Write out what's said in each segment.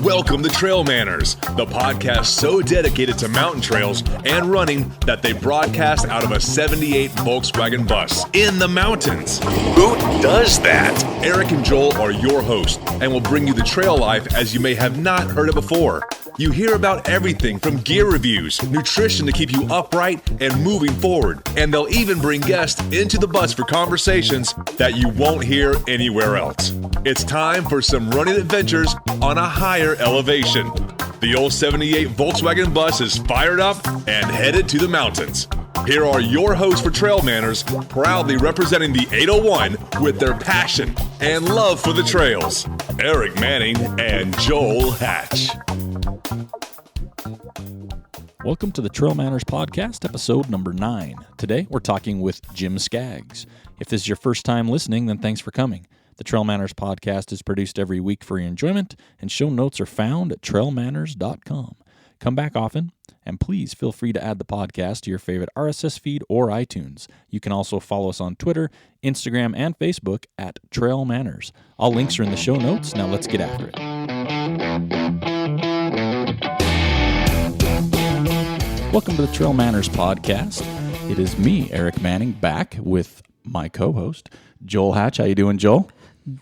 Welcome to TrailManners, the podcast so dedicated to mountain trails and running that they broadcast out of a 78 Volkswagen bus in the mountains. Who does that? Eric and Joel are your hosts and will bring you the trail life as you may have not heard it before. You hear about everything from gear reviews, nutrition to keep you upright and moving forward, and they'll even bring guests into the bus for conversations that you won't hear anywhere else. It's time for some running adventures on a higher elevation. The old 78 Volkswagen bus is fired up and headed to the mountains. Here are your hosts for TrailManners, proudly representing the 801 with their passion and love for the trails, Eric Manning and Joel Hatch. Welcome to the TrailManners podcast, episode number 9. Today, we're talking with Jim Skaggs. If this is your first time listening, then thanks for coming. The TrailManners podcast is produced every week for your enjoyment, and show notes are found at TrailManners.com. Come back often, and please feel free to add the podcast to your favorite RSS feed or iTunes. You can also follow us on Twitter, Instagram, and Facebook at TrailManners. All links are in the show notes. Now let's get after it. Welcome to the TrailManners podcast. It is me, Eric Manning, back with my co-host, Joel Hatch. How you doing, Joel?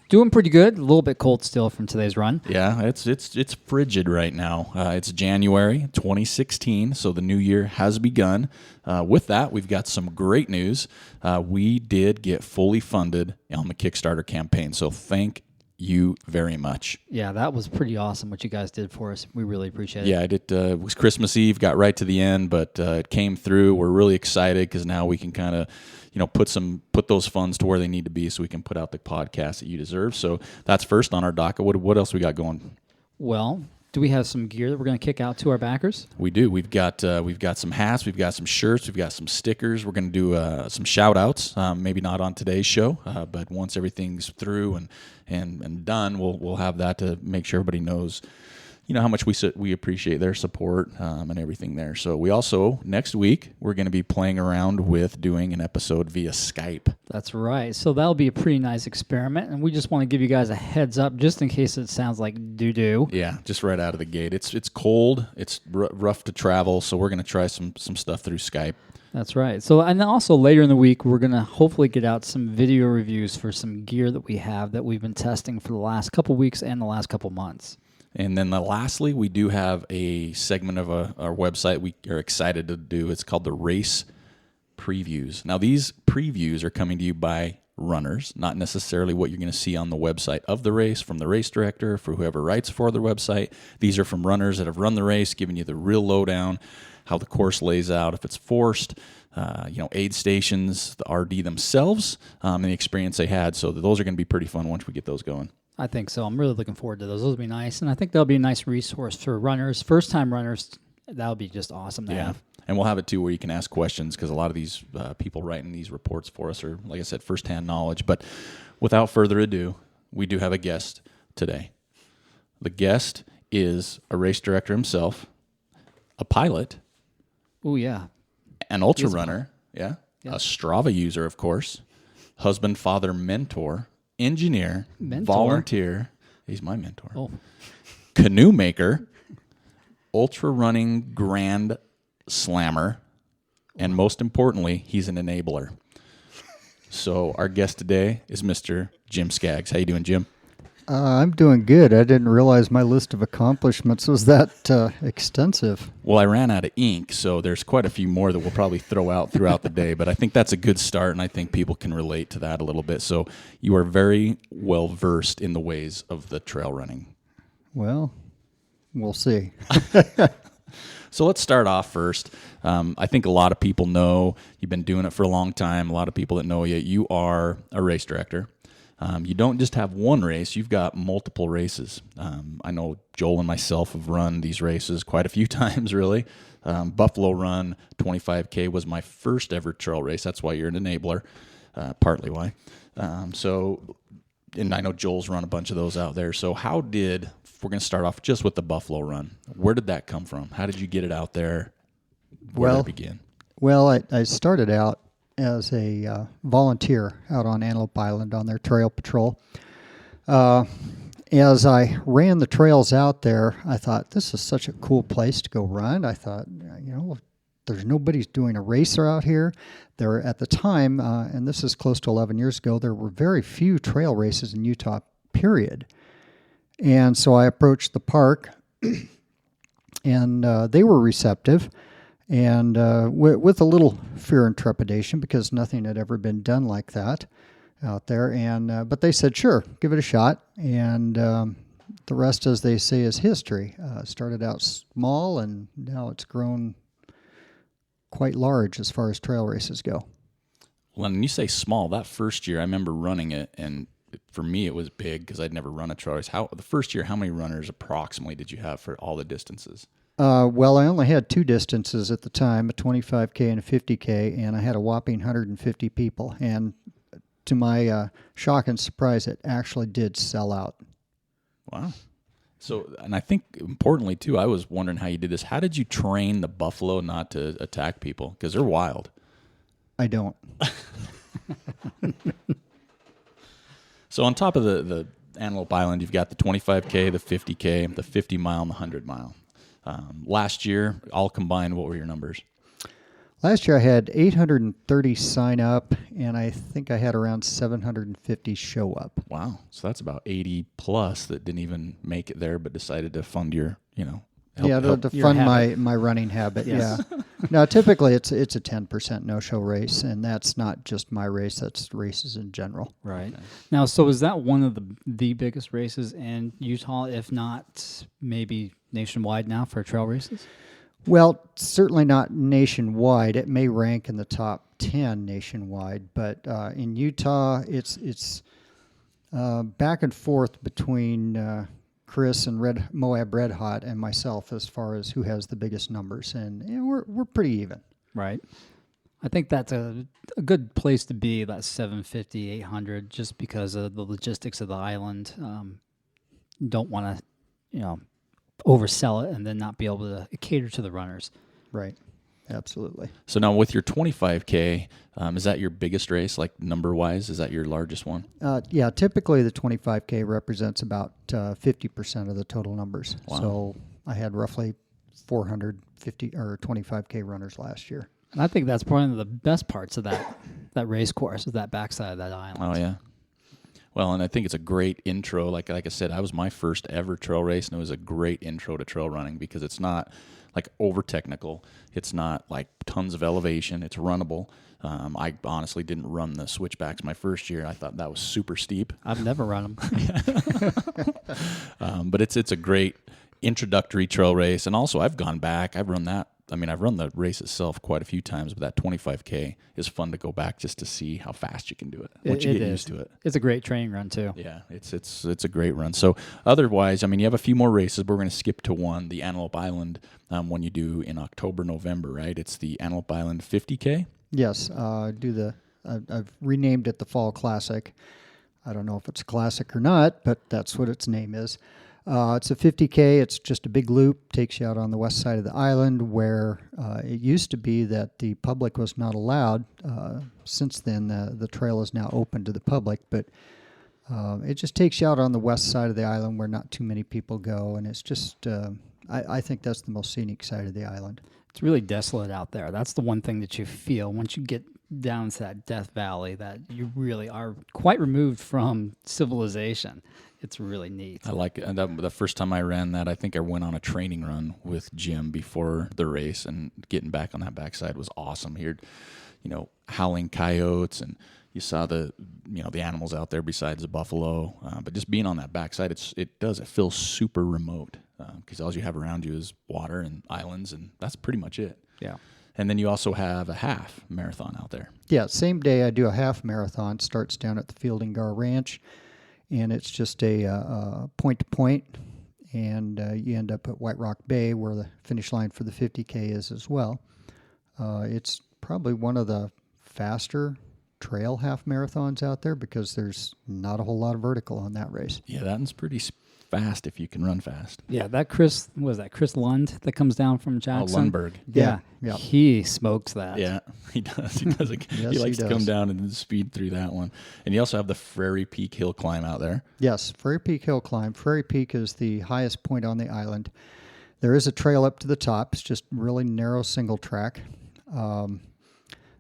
Doing pretty good. A little bit cold still from today's run. Yeah, it's frigid right now. It's January 2016, so the new year has begun. With that, we've got some great news. We did get fully funded on the Kickstarter campaign, so thank you very much. Yeah, that was pretty awesome what you guys did for us. We really appreciate it. Yeah, it was Christmas Eve, got right to the end, but it came through. We're really excited because now we can kind of, put those funds to where they need to be so we can put out the podcast that you deserve. So that's first on our docket. What else we got going? Well, do we have some gear that we're going to kick out to our backers? We do. We've got some hats, we've got some shirts, we've got some stickers. We're going to do some shout outs, maybe not on today's show, but once everything's through and done, we'll have that to make sure everybody knows how much we appreciate their support and everything there. So we also, next week, we're going to be playing around with doing an episode via Skype. That's right. So that'll be a pretty nice experiment, and we just want to give you guys a heads up just in case it sounds like doo-doo. Yeah, just right out of the gate. It's cold, it's rough to travel, so we're going to try some stuff through Skype. That's right. So, and also later in the week, we're going to hopefully get out some video reviews for some gear that we have that we've been testing for the last couple weeks and the last couple months. And then lastly, we do have a segment of our website we are excited to do. It's called the Race Previews. Now, these previews are coming to you by runners, not necessarily what you're going to see on the website of the race from the race director, for whoever writes for the website. These are from runners that have run the race, giving you the real lowdown, how the course lays out, if it's forced, aid stations, the RD themselves, and the experience they had. So those are going to be pretty fun once we get those going. I think so. I'm really looking forward to those. Those will be nice, and I think that'll be a nice resource for runners, first-time runners. That'll be just awesome to have. And we'll have it, too, where you can ask questions, because a lot of these people writing these reports for us are, like I said, first-hand knowledge. But without further ado, we do have a guest today. The guest is a race director himself, a pilot. Oh, yeah. An ultra runner, a Strava user, of course, husband, father, mentor, engineer, volunteer. He's my mentor. Oh. Canoe maker, ultra running grand slammer, and most importantly, he's an enabler. So our guest today is Mr. Jim Skaggs. How you doing, Jim? I'm doing good. I didn't realize my list of accomplishments was that extensive. Well, I ran out of ink, so there's quite a few more that we'll probably throw out throughout the day, but I think that's a good start, and I think people can relate to that a little bit. So you are very well versed in the ways of the trail running. Well, we'll see. So let's start off first. I think a lot of people know you've been doing it for a long time. A lot of people that know you are a race director. You don't just have one race, you've got multiple races. I know Joel and myself have run these races quite a few times, really. Buffalo Run 25K was my first ever trail race. That's why you're an enabler, partly why. And I know Joel's run a bunch of those out there. So we're going to start off just with the Buffalo Run. Where did that come from? How did you get it out there? Where did it begin? Well, I started out as a volunteer out on Antelope Island on their trail patrol. as I ran the trails out there, I thought, this is such a cool place to go run. I thought, there's nobody's doing a racer out here. There, at the time, and this is close to 11 years ago, there were very few trail races in Utah, period. And so I approached the park, and they were receptive, and with a little fear and trepidation because nothing had ever been done like that out there. And but they said, sure, give it a shot. And the rest, as they say, is history. Started out small, and now it's grown quite large as far as trail races go. Well, and you say small. That first year, I remember running it, and for me, it was big because I'd never run a trail race. The first year, how many runners approximately did you have for all the distances? Well, I only had two distances at the time, a 25K and a 50K, and I had a whopping 150 people. And to my shock and surprise, it actually did sell out. Wow. So, and I think importantly, too, I was wondering how you did this. How did you train the buffalo not to attack people? Because they're wild. I don't. So on top of the Antelope Island, you've got the 25K, the 50K, the 50 mile, and the 100 mile. Last year, all combined, what were your numbers? Last year I had 830 sign up, and I think I had around 750 show up. Wow. So that's about 80 plus that didn't even make it there but decided to fund your, to fund my running habit. Yes. Yeah. Now, typically it's a 10% no-show race, and that's not just my race, that's races in general. Right. Okay. Now, so is that one of the biggest races in Utah, if not maybe nationwide now for trail races? Well, certainly not nationwide. It may rank in the top 10 nationwide, but in Utah, it's back and forth between Chris and Moab Red Hot and myself as far as who has the biggest numbers, and we're pretty even. Right. I think that's a good place to be, that 750, 800, just because of the logistics of the island. Don't want to, oversell it and then not be able to cater to the runners. Right. Absolutely. So now with your 25K, is that your biggest race, like number-wise? Is that your largest one? Yeah, typically the 25K represents about 50% of the total numbers. Wow. So I had roughly 450 or 25K runners last year. And I think that's one of the best parts of that race course, is that backside of that island. Oh, yeah. Well, and I think it's a great intro. Like I said, I was my first ever trail race, and it was a great intro to trail running because it's not like over technical. It's not like tons of elevation. It's runnable. I honestly didn't run the switchbacks my first year. I thought that was super steep. I've never run them. But it's a great introductory trail race. And also, I've gone back. I've run that. I mean, I've run the race itself quite a few times, but that 25K is fun to go back just to see how fast you can do it once you get used to it. It's a great training run, too. Yeah, it's a great run. So otherwise, I mean, you have a few more races, but we're going to skip to one, the Antelope Island, one you do in October, November, right? It's the Antelope Island 50K? Yes, I've renamed it the Fall Classic. I don't know if it's a classic or not, but that's what its name is. It's a 50K. It's just a big loop, takes you out on the west side of the island where it used to be that the public was not allowed. Since then, the trail is now open to the public, but it just takes you out on the west side of the island where not too many people go, and it's just, I think that's the most scenic side of the island. It's really desolate out there. That's the one thing that you feel once you get down to that Death Valley, that you really are quite removed from civilization. It's really neat. I like it. The first time I ran that, I think I went on a training run with Jim before the race, and getting back on that backside was awesome. You heard, howling coyotes, and you saw the animals out there besides the buffalo. But just being on that backside, it feels super remote because all you have around you is water and islands, and that's pretty much it. Yeah. And then you also have a half marathon out there. Yeah, same day I do a half marathon. Starts down at the Fielding Gar Ranch, and it's just a point-to-point, and you end up at White Rock Bay where the finish line for the 50K is as well. It's probably one of the faster trail half marathons out there because there's not a whole lot of vertical on that race. Yeah, that one's pretty fast if you can run fast. Yeah, that Chris Lund that comes down from Jackson? Lundberg. Yeah. Yeah. He smokes that. Yeah, he does. He does. Yes, he likes he to come does. down and speed through that one. And you also have the Prairie Peak Hill climb out there. Yes, Prairie Peak Hill Climb. Prairie Peak is the highest point on the island. There is a trail up to the top. It's just really narrow single track.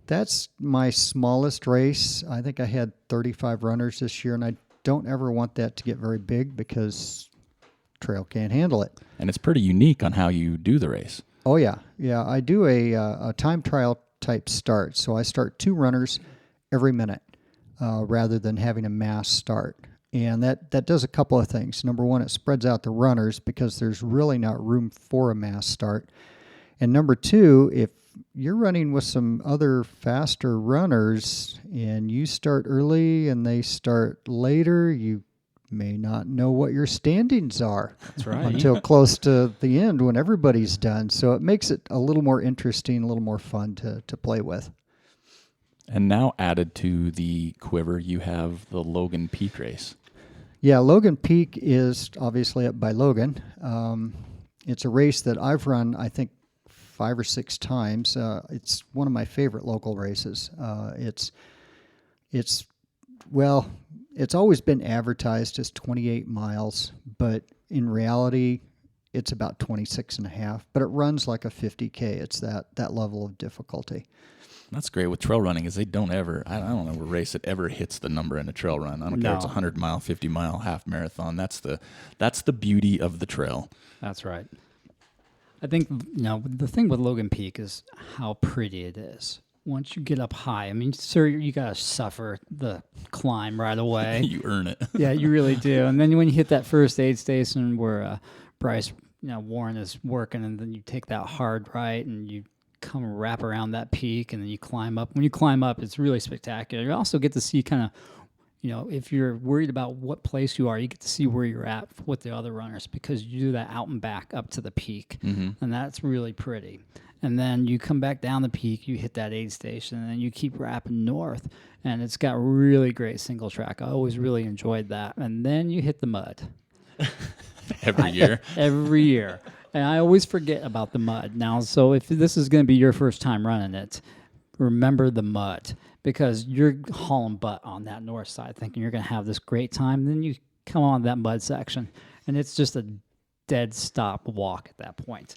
That's my smallest race. I think I had 35 runners this year, and I don't ever want that to get very big because trail can't handle it. And it's pretty unique on how you do the race. Oh, yeah. Yeah, I do a time trial type start. So I start 2 runners every minute rather than having a mass start. And that does a couple of things. Number one, it spreads out the runners because there's really not room for a mass start. And number two, if you're running with some other faster runners and you start early and they start later, you may not know what your standings are. That's right. Until close to the end when everybody's done. So it makes it a little more interesting, a little more fun to play with. And now added to the quiver, you have the Logan Peak race. Yeah, Logan Peak is obviously up by Logan. It's a race that I've run, I think, 5 or 6 times. It's one of my favorite local races. It's always been advertised as 28 miles, but in reality, it's about 26 and a half. But it runs like a 50K. It's that level of difficulty. That's great with trail running is I don't know a race that ever hits the number in a trail run. I don't care if it's a 100-mile, 50-mile, half marathon. That's the beauty of the trail. That's right. I think, the thing with Logan Peak is how pretty it is. Once you get up high, I mean, sir, you got to suffer the climb right away. You earn it. Yeah, you really do. And then when you hit that first aid station where Bryce, Warren is working, and then you take that hard right and you come wrap around that peak and then you climb up. When you climb up, it's really spectacular. You also get to see kind of, if you're worried about what place you are, you get to see where you're at with the other runners because you do that out and back up to the peak. And that's really pretty. And then you come back down the peak, you hit that aid station, and then you keep wrapping north. And it's got really great single track. I always really enjoyed that. And then you hit the mud. Every year? Every year. And I always forget about the mud. Now, so if this is going to be your first time running it, remember the mud because you're hauling butt on that north side thinking you're going to have this great time. Then you come on that mud section, and it's just a dead stop walk at that point.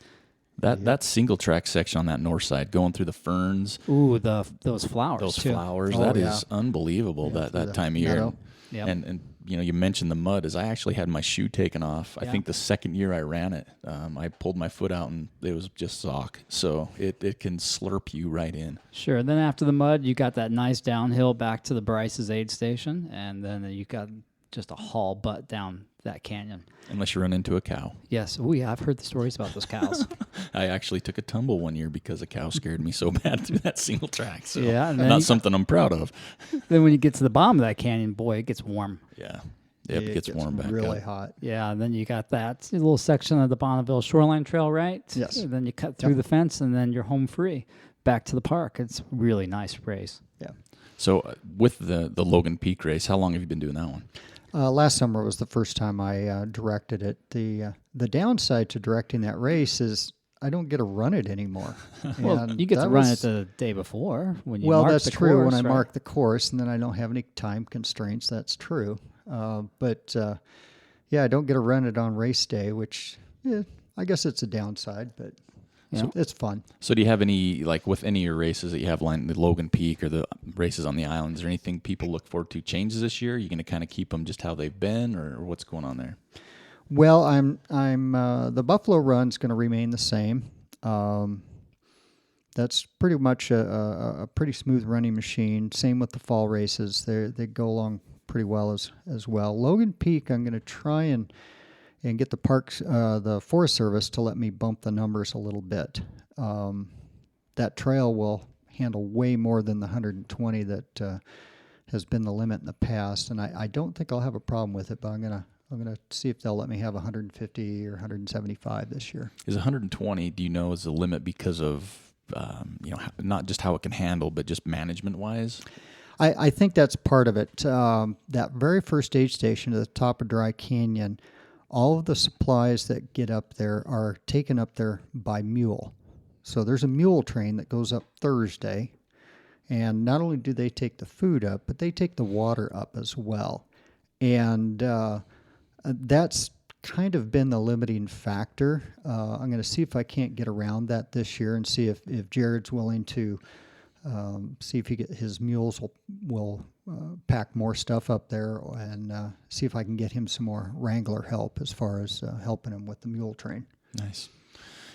That single track section on that north side, going through the ferns. Ooh, those flowers. Those too. flowers. Oh, that yeah. is unbelievable that time of year. meadow. Yep. And you mentioned the mud. As I actually had my shoe taken off. Yeah. I think the second year I ran it, I pulled my foot out and it was just sock. So it can slurp you right in. Sure. Then after the mud, you got that nice downhill back to the Bryce's aid station, and then you got just a haul butt down that canyon. Unless you run into a cow. Yes. Oh, yeah. I've heard the stories about those cows. I actually took a tumble one year because a cow scared me so bad through that single track. So Yeah, and then not you- something I'm proud of. Then when you get to the bottom of that canyon, boy, it gets warm. Yeah. Yep, it gets warm back really up. hot. Yeah, and then you got that little section of the Bonneville Shoreline Trail, right? Yes. And then you cut through the fence, and then you're home free back to the park. It's a really nice race. Yeah. So with the Logan Peak race, how long have you been doing that one? Last summer was the first time I directed it. The downside to directing that race is I don't get to run it anymore. Well, And you get to that run it was- the day before when you Well, mark that's the true. course, When I right? mark the course, and then I don't have any time constraints. That's true. But I don't get to run it on race day, which I guess it's a downside, but it's fun. So do you have any, like with any of your races that you have lined, the Logan Peak or the races on the islands, is there anything people look forward to changes this year? Are you going to kind of keep them just how they've been, or what's going on there? Well, I'm the Buffalo Run's going to remain the same. That's pretty much a pretty smooth running machine. Same with the fall races; they go along pretty well as well. Logan Peak, I'm going to try and get the parks, the Forest Service to let me bump the numbers a little bit. That trail will handle way more than the 120 that has been the limit in the past, and I don't think I'll have a problem with it. But I'm gonna see if they'll let me have 150 or 175 this year. Is 120, do you know, is the limit because of, not just how it can handle, but just management-wise? I think that's part of it. That very first aid station at the top of Dry Canyon, all of the supplies that get up there are taken up there by mule. So there's a mule train that goes up Thursday, and not only do they take the food up, but they take the water up as well. And that's kind of been the limiting factor. I'm going to see if I can't get around that this year and see if Jared's willing to see if his mules will pack more stuff up there, and see if I can get him some more wrangler help as far as helping him with the mule train. Nice.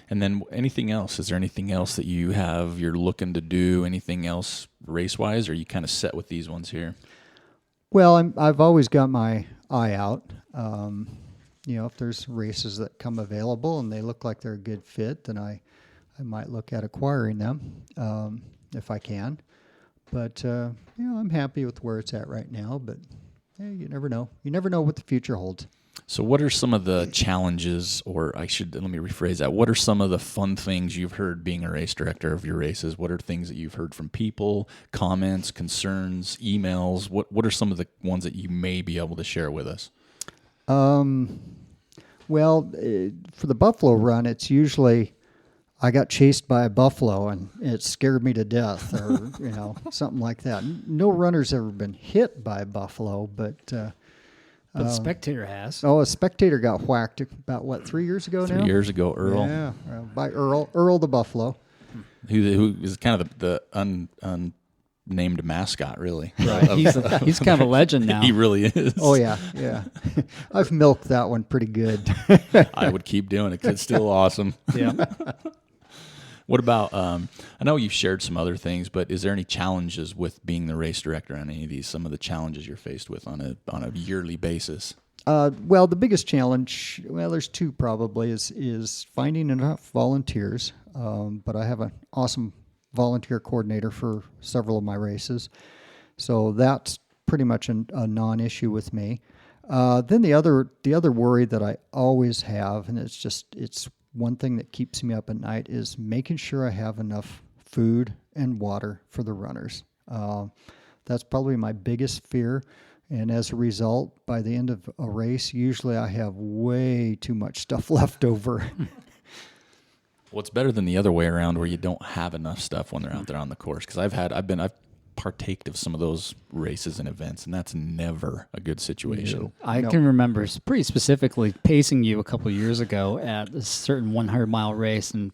And then anything else? Is there anything else that you're looking to do? Anything else race-wise, or are you kind of set with these ones here? Well, I've always got my eye out. If there's races that come available and they look like they're a good fit, then I might look at acquiring them if I can. But I'm happy with where it's at right now. But you never know. You never know what the future holds. So what are some of the challenges, or let me rephrase that. What are some of the fun things you've heard being a race director of your races? What are things that you've heard from people, comments, concerns, emails? What are some of the ones that you may be able to share with us? Well, for the buffalo run, it's usually I got chased by a buffalo and it scared me to death, or something like that. No runner's ever been hit by a buffalo, but the spectator has. Oh, a spectator got whacked about 3 years ago now? 3 years ago, Earl. Yeah, by Earl the buffalo. Who is kind of the unnamed mascot, really. Right. He's kind of a legend now. He really is. Oh, yeah. I've milked that one pretty good. I would keep doing it because it's still awesome. Yeah. What about, I know you've shared some other things, but is there any challenges with being the race director on any of these, some of the challenges you're faced with on a yearly basis? Well, the biggest challenge, there's two probably, is finding enough volunteers. But I have an awesome volunteer coordinator for several of my races. So that's pretty much a non-issue with me. Then the other worry that I always have, and it's one thing that keeps me up at night, is making sure I have enough food and water for the runners. That's probably my biggest fear. And as a result, by the end of a race, usually I have way too much stuff left over. Well, it's better than the other way around where you don't have enough stuff when they're out there on the course. Because I've partaked of some of those races and events, and that's never a good situation. I can remember pretty specifically pacing you a couple of years ago at a certain 100-mile race, and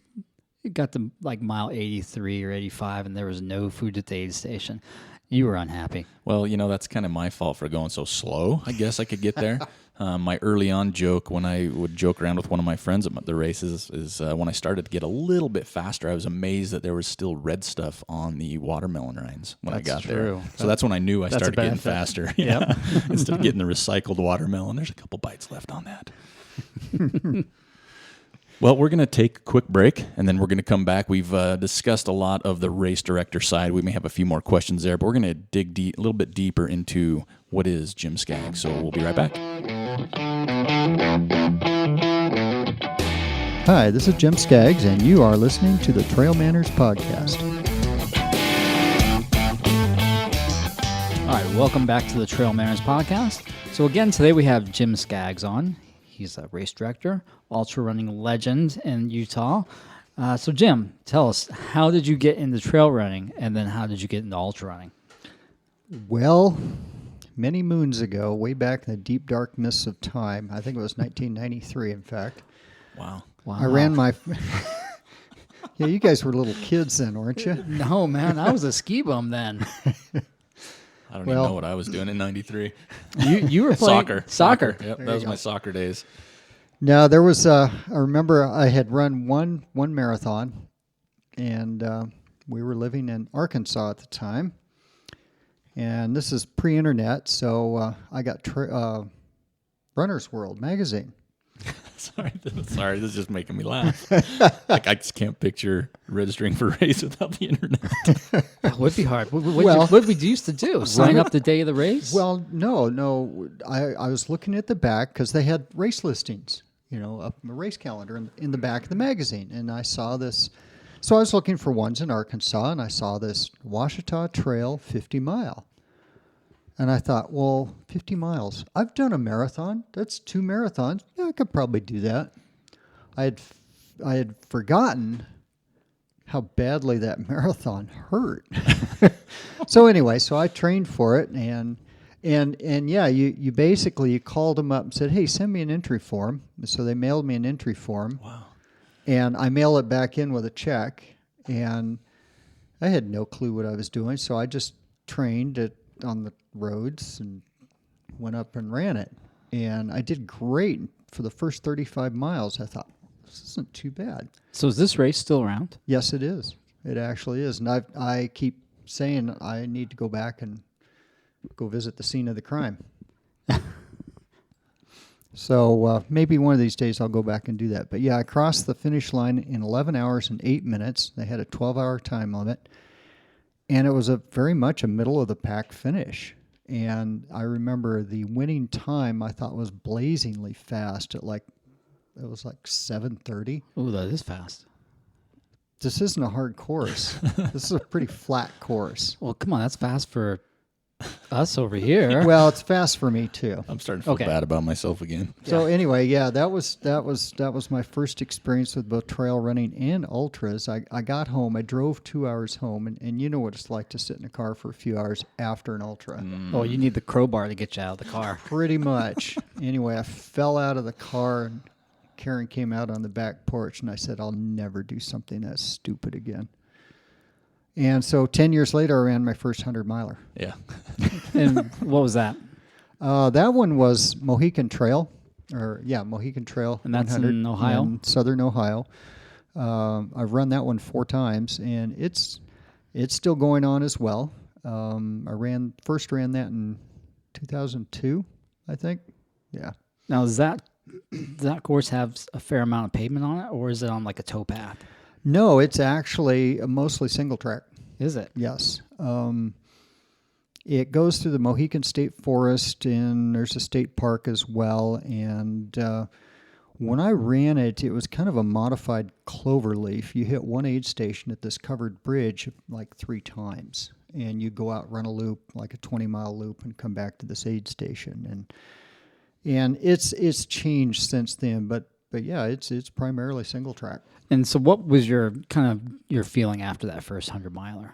it got to like mile 83 or 85, and there was no food at the aid station. You were unhappy. Well, that's kind of my fault for going so slow. I guess I could get there. My early on joke, when I would joke around with one of my friends at the races, is when I started to get a little bit faster, I was amazed that there was still red stuff on the watermelon rinds when I got there. So that's when I knew I started getting faster. Yeah. Instead of getting the recycled watermelon, there's a couple bites left on that. Well, we're going to take a quick break, and then we're going to come back. We've discussed a lot of the race director side. We may have a few more questions there, but we're going to dig a little bit deeper into what is Jim Skaggs. So we'll be right back. Hi, this is Jim Skaggs, and you are listening to the TrailManners podcast. All right, welcome back to the TrailManners podcast. So again, today we have Jim Skaggs on. He's a race director, ultra running legend in Utah. So Jim, tell us, how did you get into trail running, and then how did you get into ultra running? Well, many moons ago, way back in the deep dark mists of time, I think it was 1993, in fact. Wow. I ran my... Yeah, you guys were little kids then, weren't you? No, man, I was a ski bum then. I don't even know what I was doing in 93. You were playing soccer. Yep, that was my soccer days. No, there was, I remember I had run one marathon, and we were living in Arkansas at the time. And this is pre-internet, so I got Runner's World magazine. Sorry, this is just making me laugh. Like, I just can't picture registering for a race without the internet. That would be hard. What did we used to do? Sign up the day of the race? Well, no. I was looking at the back because they had race listings, up in the race calendar in the back of the magazine. And I saw this. So I was looking for ones in Arkansas, and I saw this Wasatch Trail 50 mile. And I thought, well, 50 miles. I've done a marathon. That's 2 marathons. Yeah, I could probably do that. I had forgotten how badly that marathon hurt. So anyway, so I trained for it, and yeah, you basically you called them up and said, hey, send me an entry form. So they mailed me an entry form. Wow. And I mail it back in with a check, and I had no clue what I was doing, so I just trained it on the roads and went up and ran it. And I did great for the first 35 miles. I thought, this isn't too bad. So is this race still around? Yes, it is. It actually is. And I keep saying I need to go back and go visit the scene of the crime. So maybe one of these days I'll go back and do that. But yeah, I crossed the finish line in 11 hours and 8 minutes. They had a 12-hour time limit. And it was very much a middle-of-the-pack finish. And I remember the winning time I thought was blazingly fast at it was like 7:30. Oh, that is fast. This isn't a hard course. This is a pretty flat course. Well, come on, that's fast for us over here. Well, it's fast for me too. I'm starting to feel bad about myself again. So anyway, yeah, that was my first experience with both trail running and ultras. I got home. I drove 2 hours home, and you know what it's like to sit in a car for a few hours after an ultra. Oh, you need the crowbar to get you out of the car. Pretty much. Anyway, I fell out of the car, and Karen came out on the back porch, and I said, I'll never do something that stupid again. And so 10 years later, I ran my first 100-miler. Yeah. And what was that? That one was Mohican Trail. Mohican Trail. And that's 100 in Ohio? in southern Ohio. I've run that one 4 times, and it's still going on as well. I first ran that in 2002, I think. Yeah. Now, does that course have a fair amount of pavement on it, or is it on like a towpath? No, it's actually mostly single track. Is it? Yes. It goes through the Mohican State Forest, and there's a state park as well. And when I ran it, it was kind of a modified cloverleaf. You hit one aid station at this covered bridge like 3 times, and you go out, run a loop, like a 20-mile loop, and come back to this aid station. And it's changed since then, but yeah, it's primarily single track. And so what was your feeling after that first 100-miler?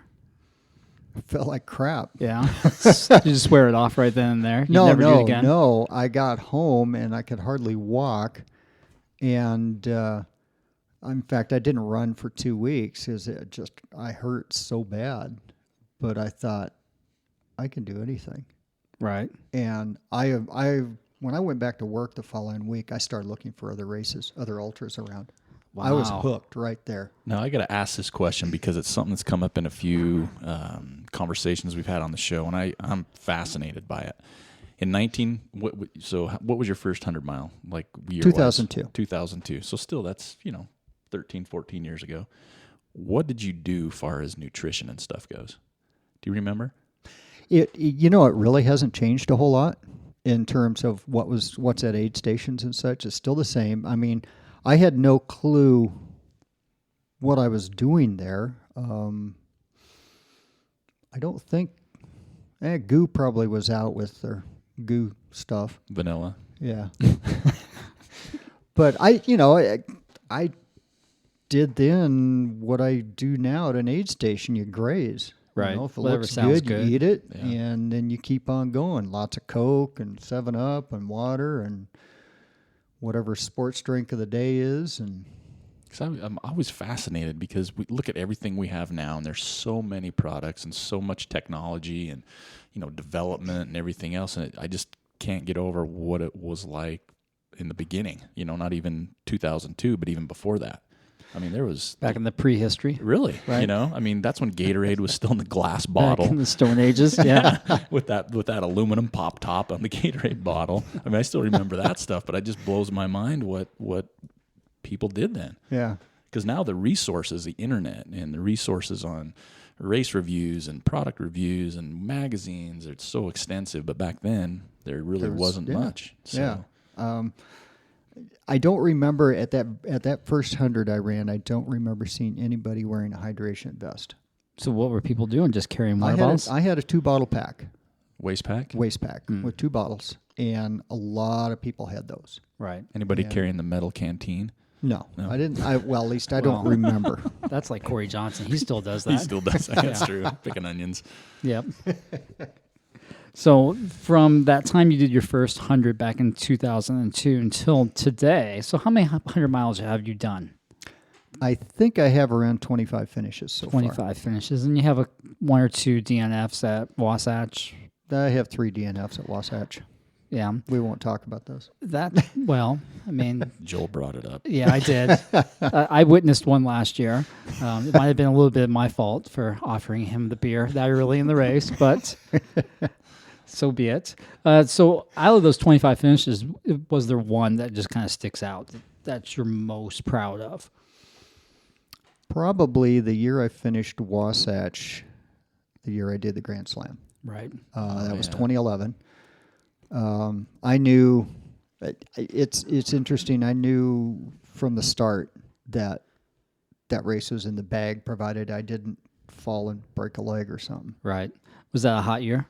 I felt like crap. Yeah. Did you just wear it off right then and there? You'd never do it again? No. I got home and I could hardly walk. And in fact, I didn't run for 2 weeks because I hurt so bad. But I thought, I can do anything. Right. And when I went back to work the following week, I started looking for other races, other ultras around. Wow. I was hooked right there. Now, I got to ask this question because it's something that's come up in a few conversations we've had on the show, and I'm fascinated by it. In what was your first 100-mile year? 2002. 2002. So still, that's 13, 14 years ago. What did you do far as nutrition and stuff goes? Do you remember? It really hasn't changed a whole lot in terms of what's at aid stations and such. It's still the same. I mean, I had no clue what I was doing there. I don't think GU probably was out with their GU stuff. Vanilla. Yeah. But I did then what I do now at an aid station. You graze. Right. If it Whatever looks sounds good, you eat it, Yeah. and then you keep on going. Lots of Coke and 7-Up and water and whatever sports drink of the day is. And I'm always fascinated because we look at everything we have now, and there's so many products and so much technology and development and everything else, and I just can't get over what it was like in the beginning. Not even 2002, but even before that. I mean, there was back in the prehistory. Really, right? I mean, that's when Gatorade was still in the glass bottle. Back in the Stone Ages, yeah. with that aluminum pop top on the Gatorade bottle. I mean, I still remember that stuff, but it just blows my mind what people did then. yeah, Because now the resources, the internet, and the resources on race reviews and product reviews and magazines, it's so extensive. But back then, there really wasn't much. So. Yeah. I don't remember at that first 100 I ran. I don't remember seeing anybody wearing a hydration vest. So what were people doing? Just carrying water bottles? I had a 2-bottle pack. Waist pack? waist pack with 2 bottles, and a lot of people had those. Right. Anybody carrying the metal canteen? No, I didn't. Well, at least I don't remember. That's like Corey Johnson. He still does that. He still does that. That's true. Picking onions. Yep. So from that time you did your first 100 back in 2002 until today, so how many 100 miles have you done? I think I have around 25 finishes so 25 far. finishes, and you have 1 or 2 DNFs at Wasatch. I have 3 DNFs at Wasatch. Yeah. We won't talk about those. Well, I mean, Joel brought it up. yeah, I did. I witnessed one last year. It might have been a little bit of my fault for offering him the beer that early in the race, but so be it. So out of those 25 finishes, was there one that just kind of sticks out that you're most proud of? Probably the year I finished Wasatch, the year I did the Grand Slam. Right. That was 2011. I knew it's interesting. I knew from the start that race was in the bag, provided I didn't fall and break a leg or something. Right. Was that a hot year?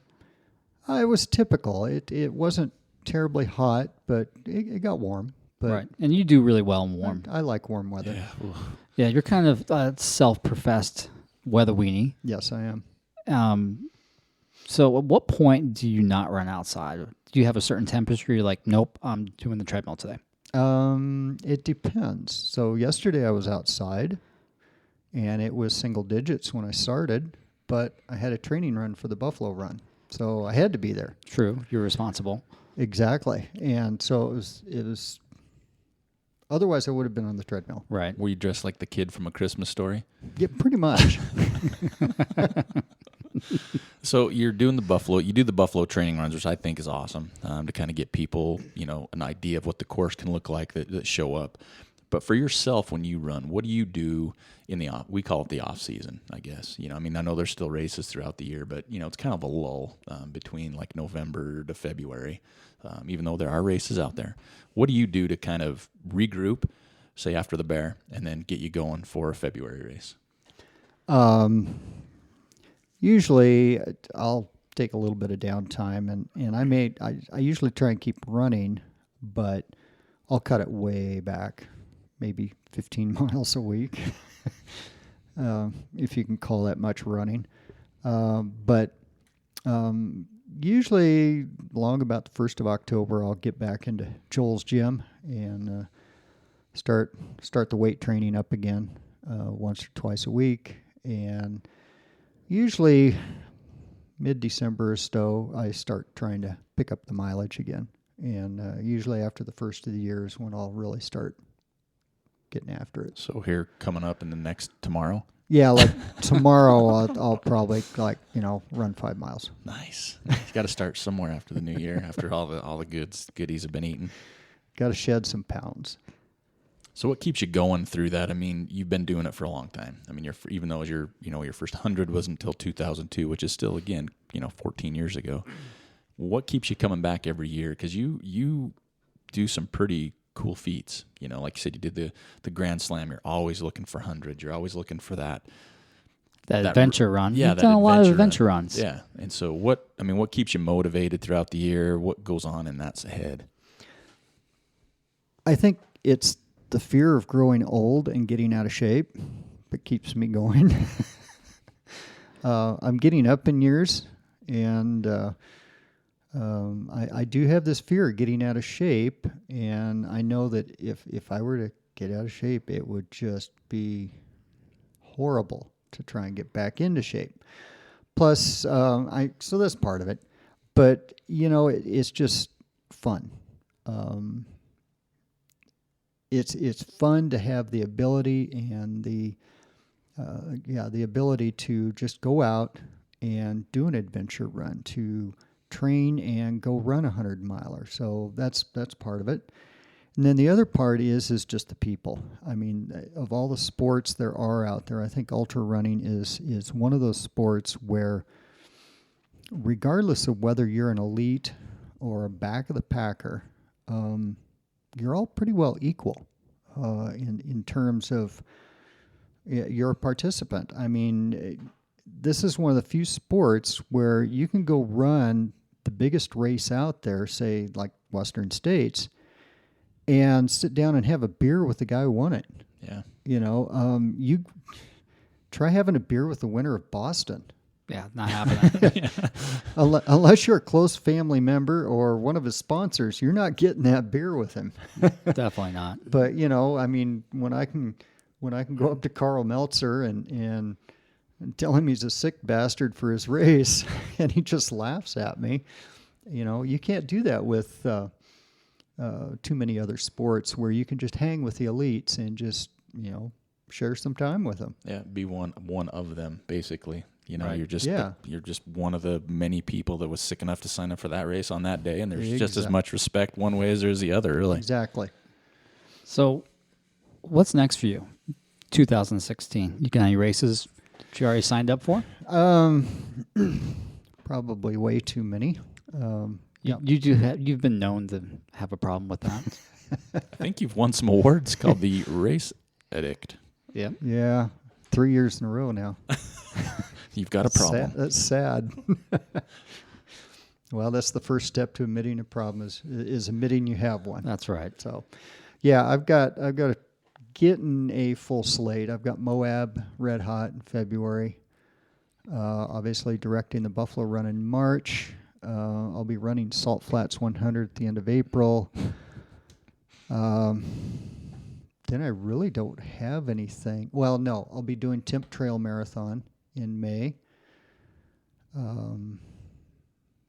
It was typical. It wasn't terribly hot, but it got warm. But Right. And you do really well in warm. I like warm weather. Yeah, you're kind of self-professed weather weenie. Yes, I am. So at what point do you not run outside? Do you have a certain temperature? You're like, nope, I'm doing the treadmill today. It depends. So yesterday I was outside, and it was single digits when I started, but I had a training run for the Buffalo Run, so I had to be there. True, you're responsible. Exactly, and so it was. Otherwise, I would have been on the treadmill. Right. Were you dressed like the kid from A Christmas Story? Yeah, pretty much. So you're doing you do the Buffalo training runs, which I think is awesome, to kind of get people, an idea of what the course can look like that show up. But for yourself, when you run, what do you do we call it the off season, I guess. I know there's still races throughout the year, but it's kind of a lull between like November to February, even though there are races out there. What do you do to kind of regroup, say after the Bear, and then get you going for a February race? Usually, I'll take a little bit of downtime, and I usually try and keep running, but I'll cut it way back, maybe 15 miles a week, if you can call that much running. But usually, along about the 1st of October, I'll get back into Joel's gym and start the weight training up again once or twice a week, and usually mid-December or so, I start trying to pick up the mileage again. And usually after the first of the year is when I'll really start getting after it. So here coming up in the next tomorrow? Yeah, like tomorrow I'll probably run 5 miles. Nice. You got to start somewhere after the new year, after all the goodies have been eaten. Got to shed some pounds. So what keeps you going through that? You've been doing it for a long time. Even though your first 100 wasn't until 2002, which is still, again, 14 years ago. What keeps you coming back every year? Because you do some pretty cool feats. Like you said, you did the Grand Slam. You're always looking for 100. You're always looking for that adventure run. Yeah, you've done a lot of adventure runs. Yeah. And so what keeps you motivated throughout the year? What goes on in that's ahead? I think it's the fear of growing old and getting out of shape that keeps me going. I'm getting up in years, and I do have this fear of getting out of shape, and I know that if I were to get out of shape, it would just be horrible to try and get back into shape. Plus, so that's part of it. But, it's just fun. It's fun to have the ability and the ability to just go out and do an adventure run, to train and go run 100-miler. So that's part of it. And then the other part is just the people. Of all the sports there are out there, I think ultra running is one of those sports where, regardless of whether you're an elite or a back of the packer, you're all pretty well equal in terms of you're a participant. this is one of the few sports where you can go run the biggest race out there, say like Western States, and sit down and have a beer with the guy who won it. Yeah. You try having a beer with the winner of Boston. Yeah, not happening. Unless you're a close family member or one of his sponsors, you're not getting that beer with him. Definitely not. But I mean, when I can go up to Carl Meltzer and tell him he's a sick bastard for his race, and he just laughs at me, you can't do that with too many other sports where you can just hang with the elites and just share some time with them. Yeah, be one of them, basically. Right. You're just one of the many people that was sick enough to sign up for that race on that day, and there's just as much respect one way as there's the other, really. Exactly. So, what's next for you? 2016. You got any races that you already signed up for? Probably way too many. You've been known to have a problem with that. I think you've won some awards called the Race Addict. Yeah. Yeah, 3 years in a row now. You've got a problem. That's sad. Well, that's the first step to admitting a problem is admitting you have one. That's right. So, yeah, I've got to get in a full slate. I've got Moab Red Hot in February. Obviously, directing the Buffalo Run in March. I'll be running Salt Flats 100 at the end of April. Then I really don't have anything. Well, no, I'll be doing Temp Trail Marathon in May.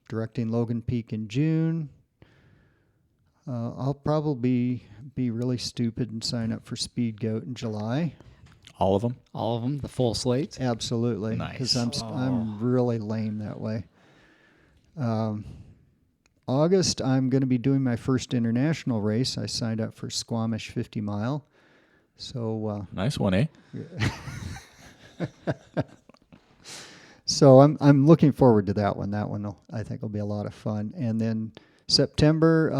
Directing Logan Peak in June. I'll probably be really stupid and sign up for Speed Goat in July. All of them? All of them, the full slate? Absolutely. Nice. Because I'm really lame that way. August, I'm going to be doing my first international race. I signed up for Squamish 50 mile. So nice one, eh? So I'm looking forward to that one. That one I think will be a lot of fun. And then September,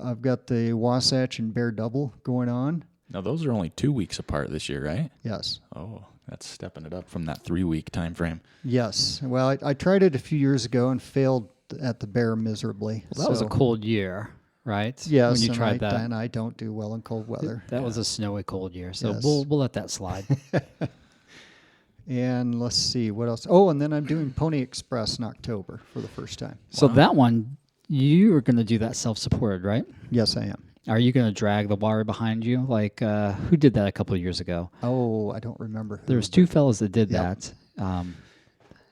I've got the Wasatch and Bear Double going on. Now those are only 2 weeks apart this year, right? Yes. Oh, that's stepping it up from that 3-week time frame. Yes. Well, I tried it a few years ago and failed at the Bear miserably. Well, that was a cold year, right? Yes, When you tried that. and I don't do well in cold weather. That was a snowy cold year, so Yes. we'll let that slide. And let's see, what else? Oh, and then I'm doing Pony Express in October for the first time. So that one, you are going to do that self-supported, right? Yes, I am. Are you going to drag the water behind you? Like, who did that a couple of years ago? Oh, I don't remember. There was two fellas that did Yep. that.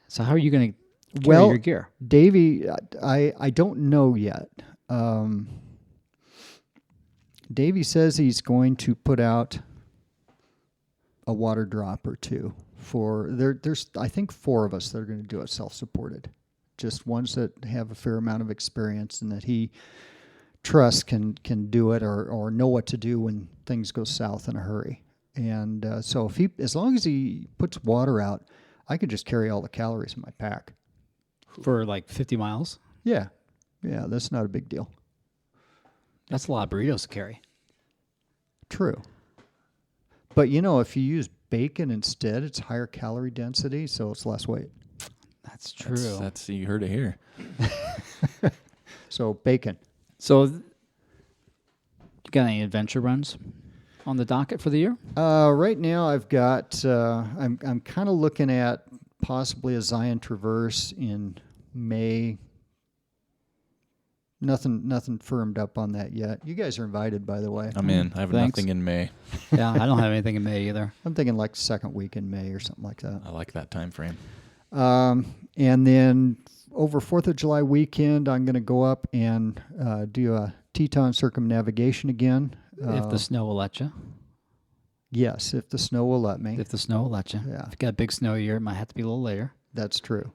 So how are you going to carry your gear? Davey, I don't know yet. Davey says he's going to put out a water drop or two for there's I think 4 of us that are going to do it self-supported, just ones that have a fair amount of experience and that he trusts can do it or know what to do when things go south in a hurry. And so as long as he puts water out, I could just carry all the calories in my pack. For like 50 miles? Yeah, that's not a big deal. That's a lot of burritos to carry. True. But if you use bacon instead, it's higher calorie density, so it's less weight. That's true. That's you heard it here. So bacon. So, you got any adventure runs on the docket for the year? Right now, I've got. I'm kind of looking at possibly a Zion Traverse in May. Nothing firmed up on that yet. You guys are invited, by the way. I'm in. I have Thanks. nothing in May. Yeah, I don't have anything in May either. I'm thinking like second week in May or something like that. I like that time frame. And then over 4th of July weekend, I'm going to go up and do a Teton circumnavigation again. If the snow will let you. Yes, if the snow will let me. If the snow will let you. Yeah. If you got a big snow year, it might have to be a little later. That's true.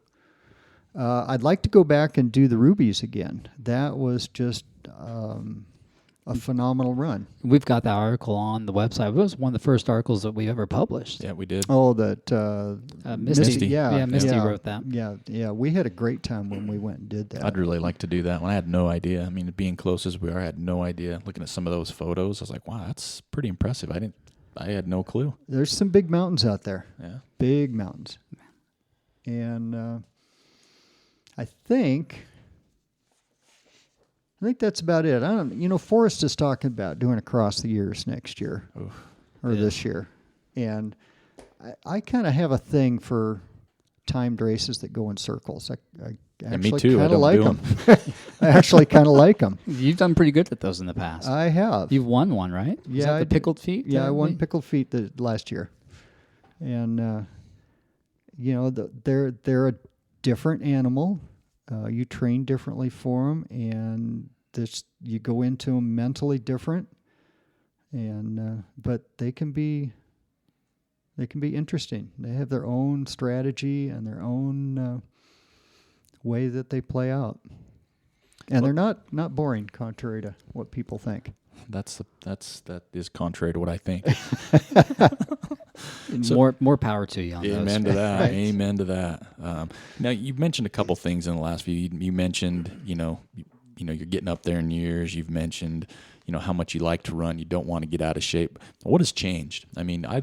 I'd like to go back and do the Rubies again. That was just a phenomenal run. We've got that article on the website. It was one of the first articles that we ever published. Yeah, we did. Oh, that Misty. Yeah, Misty wrote that. Yeah. We had a great time when we went and did that. I'd really like to do that one. I had no idea. I mean, being close as we are, I had no idea. Looking at some of those photos, I was like, wow, that's pretty impressive. I had no clue. There's some big mountains out there. Yeah. Big mountains. And I think that's about it. I don't. Forrest is talking about doing across the years next year or this year, and I kind of have a thing for timed races that go in circles. I actually kind of like them. I actually kind of like them. You've done pretty good at those in the past. I have. You've won one, right? Yeah, Is that the pickled feet? Yeah, I won pickled feet last year, and they're a different animal. You train differently for them, and you go into them mentally different, and but they can be interesting. They have their own strategy and their own way that they play out, and they're not boring, contrary to what people think. That is contrary to what I think. So, more power to you on those. Amen to that. Right. Amen to that. Now, you've mentioned a couple things in the last few. You mentioned, you're getting up there in years. You've mentioned, how much you like to run. You don't want to get out of shape. What has changed? I mean, I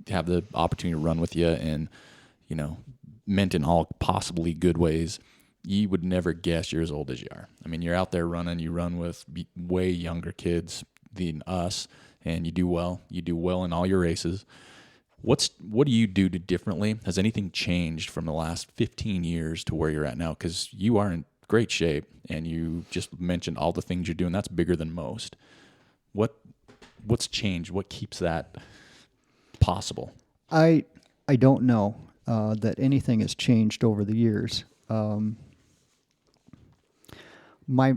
have the opportunity to run with you, and meant in all possibly good ways. You would never guess you're as old as you are. I mean, you're out there running. You run with way younger kids than us, and you do well. You do well in all your races. What do you do differently? Has anything changed from the last 15 years to where you're at now? Because you are in great shape, and you just mentioned all the things you're doing. That's bigger than most. What's changed? What keeps that possible? I don't know that anything has changed over the years. My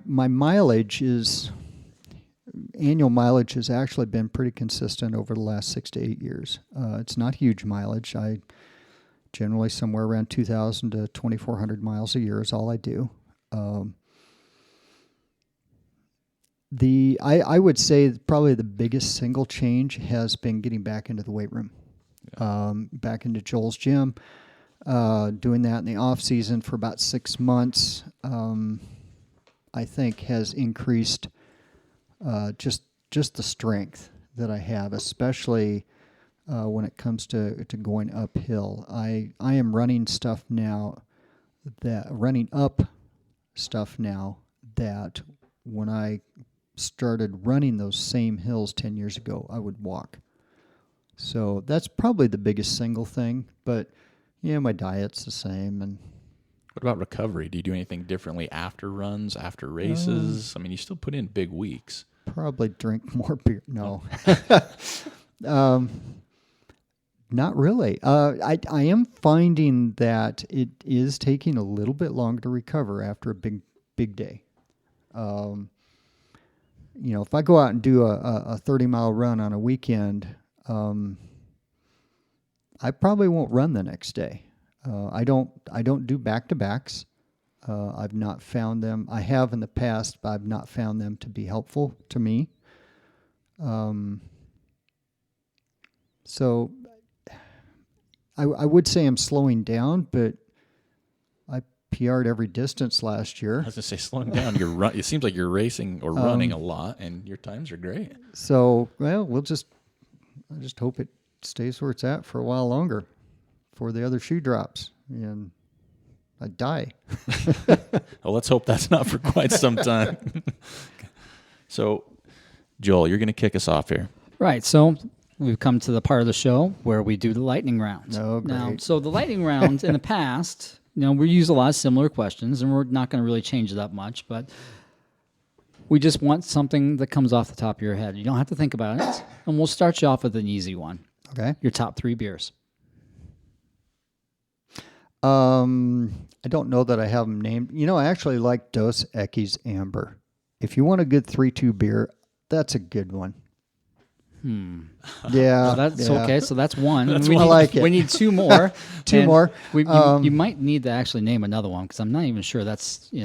annual mileage has actually been pretty consistent over the last 6 to 8 years. It's not huge mileage. I generally somewhere around 2,000 to 2,400 miles a year is all I do. I would say probably the biggest single change has been getting back into the weight room, back into Joel's gym, doing that in the off season for about 6 months. I think has increased just the strength that I have, especially when it comes to going uphill. I am running up stuff now that when I started running those same hills 10 years ago, I would walk. So that's probably the biggest single thing, but my diet's the same. And what about recovery? Do you do anything differently after runs, after races? I mean, you still put in big weeks. Probably drink more beer. No. Not really. I am finding that it is taking a little bit longer to recover after a big day. If I go out and do a 30-mile run on a weekend, I probably won't run the next day. I don't do back-to-backs. I've not found them. I have in the past, but I've not found them to be helpful to me. So I would say I'm slowing down, but I PR'd every distance last year. I was going to say, slowing down. It seems like you're racing or running a lot, and your times are great. So, I just hope it stays where it's at for a while longer before the other shoe drops and I die. Well, let's hope that's not for quite some time. So, Joel, you're going to kick us off here. Right. So we've come to the part of the show where we do the lightning round. Oh, great. Now, so the lightning round in the past, we use a lot of similar questions, and we're not going to really change it up much, but we just want something that comes off the top of your head. You don't have to think about it, and we'll start you off with an easy one. Okay. Your top 3 beers. I don't know that I have them named. I actually like Dos Equis Amber. If you want a good 3-2 beer, that's a good one. Yeah. So that's okay. So that's one. I like it. We need 2 more. Two more. You might need to actually name another one because I'm not even sure that's Is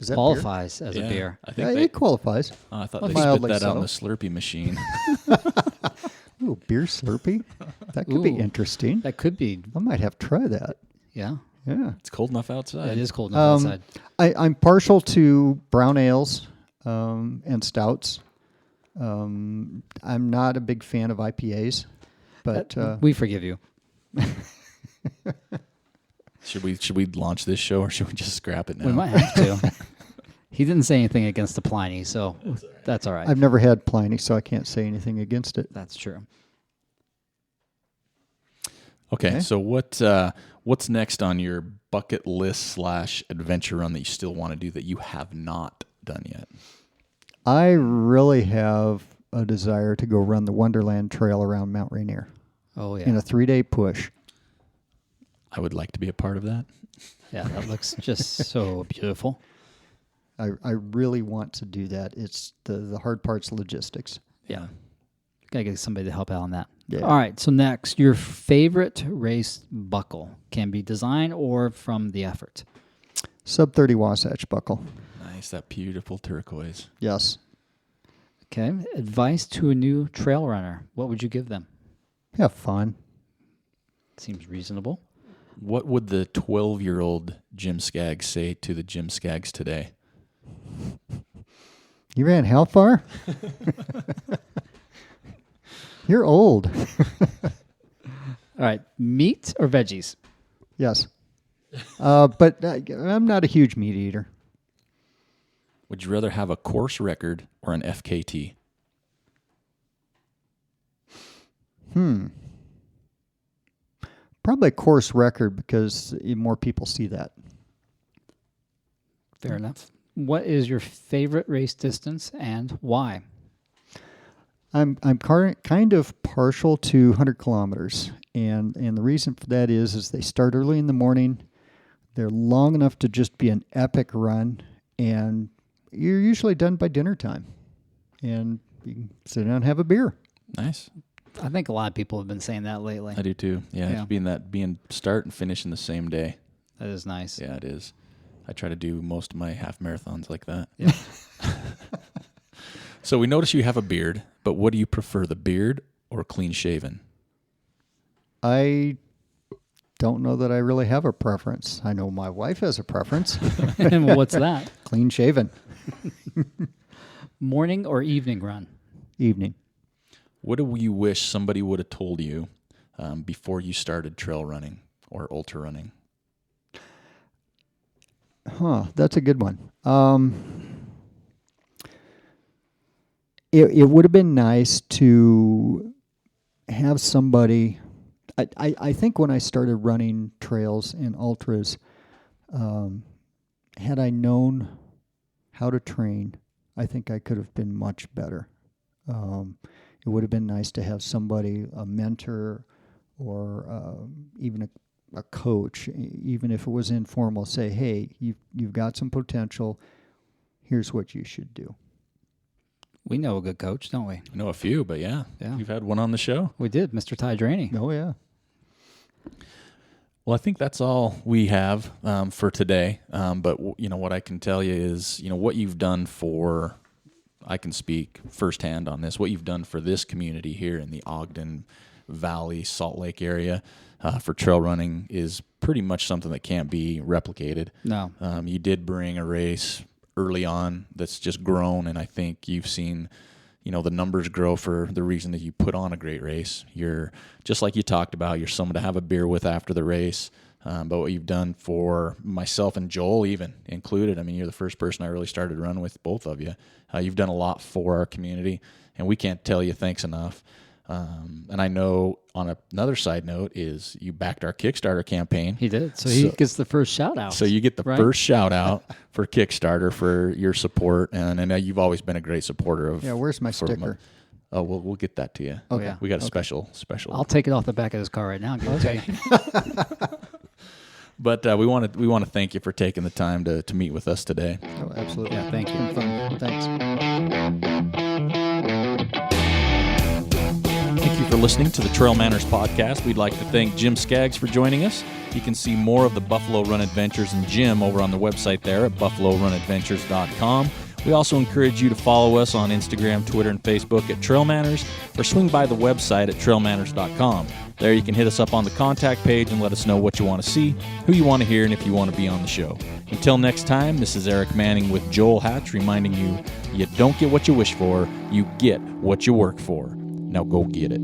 that qualifies as a beer. I think it qualifies. I thought they spit Mildly that out in so. the Slurpee machine. Ooh, beer Slurpee? That could be Ooh. interesting. That could be. I might have to try that. Yeah. Yeah. It's cold enough outside. It is cold enough outside. I'm partial to brown ales and stouts. I'm not a big fan of IPAs, but We forgive you. Should we launch this show or should we just scrap it now? We might have to. He didn't say anything against the Pliny, so that's all right. I've never had Pliny, so I can't say anything against it. That's true. Okay, so what's next on your bucket list / adventure run that you still want to do that you have not done yet? I really have a desire to go run the Wonderland Trail around Mount Rainier Oh, yeah. in a 3-day push. I would like to be a part of that. Yeah, that looks just so beautiful. I really want to do that. It's the hard part's logistics. Yeah. Got to get somebody to help out on that. Yeah. All right, so next, your favorite race buckle can be design or from the effort. Sub 30 Wasatch buckle. Nice, that beautiful turquoise. Yes. Okay, advice to a new trail runner. What would you give them? Have fun. Seems reasonable. What would the 12-year-old Jim Skaggs say to the Jim Skaggs today? You ran how far? You're old. All right, meat or veggies? Yes. But I'm not a huge meat eater. Would you rather have a course record or an FKT? Probably a course record because more people see that. Fair enough. What is your favorite race distance and why? I'm kind of partial to 100 kilometers, and the reason for that is they start early in the morning. They're long enough to just be an epic run, and you're usually done by dinner time, and you can sit down and have a beer. Nice. I think a lot of people have been saying that lately. I do too. Yeah, Yeah. being start and finish in the same day. That is nice. Yeah, it is. I try to do most of my half marathons like that. Yeah. So we notice you have a beard, but what do you prefer, the beard or clean shaven? I don't know that I really have a preference. I know my wife has a preference. And what's that? Clean shaven. Morning or evening run? Evening. What do you wish somebody would have told you before you started trail running or ultra running? That's a good one. It would have been nice to have somebody. I think when I started running trails and ultras, had I known how to train, I think I could have been much better. It would have been nice to have somebody, a mentor, or even a coach, even if it was informal, say, hey, you've got some potential. Here's what you should do. We know a good coach, don't we? I know a few, but yeah. You've had one on the show. We did, Mr. Ty Draney. Oh, yeah. Well, I think that's all we have for today. But what I can tell you is, what you've done for, I can speak firsthand on this, what you've done for this community here in the Ogden Valley, Salt Lake area for trail running is pretty much something that can't be replicated. No. You did bring a race early on that's just grown, and I think you've seen the numbers grow for the reason that you put on a great race. You're, just like you talked about, you're someone to have a beer with after the race. But what you've done for myself and Joel even included, I mean, you're the first person I really started running with, both of you. You've done a lot for our community, and we can't tell you thanks enough. And I know on another side note is you backed our Kickstarter campaign. He did. So he gets the first shout out. So you get the first shout out for Kickstarter for your support. And I know you've always been a great supporter of. Yeah, where's my sticker? Oh, we'll get that to you. Okay. We got a special. I'll take it off the back of his car right now and give it to you. But we want to thank you for taking the time to meet with us today. Oh, absolutely. Yeah, thank you. It's been fun. Thanks. Thank you for listening to the TrailManners podcast. We'd like to thank Jim Skaggs for joining us. You can see more of the Buffalo Run Adventures and Jim over on the website there at buffalorunadventures.com. We also encourage you to follow us on Instagram, Twitter, and Facebook at TrailManners, or swing by the website at trailmanners.com. There you can hit us up on the contact page and let us know what you want to see, who you want to hear, and if you want to be on the show. Until next time, this is Eric Manning with Joel Hatch reminding you, you don't get what you wish for, you get what you work for. Now go get it.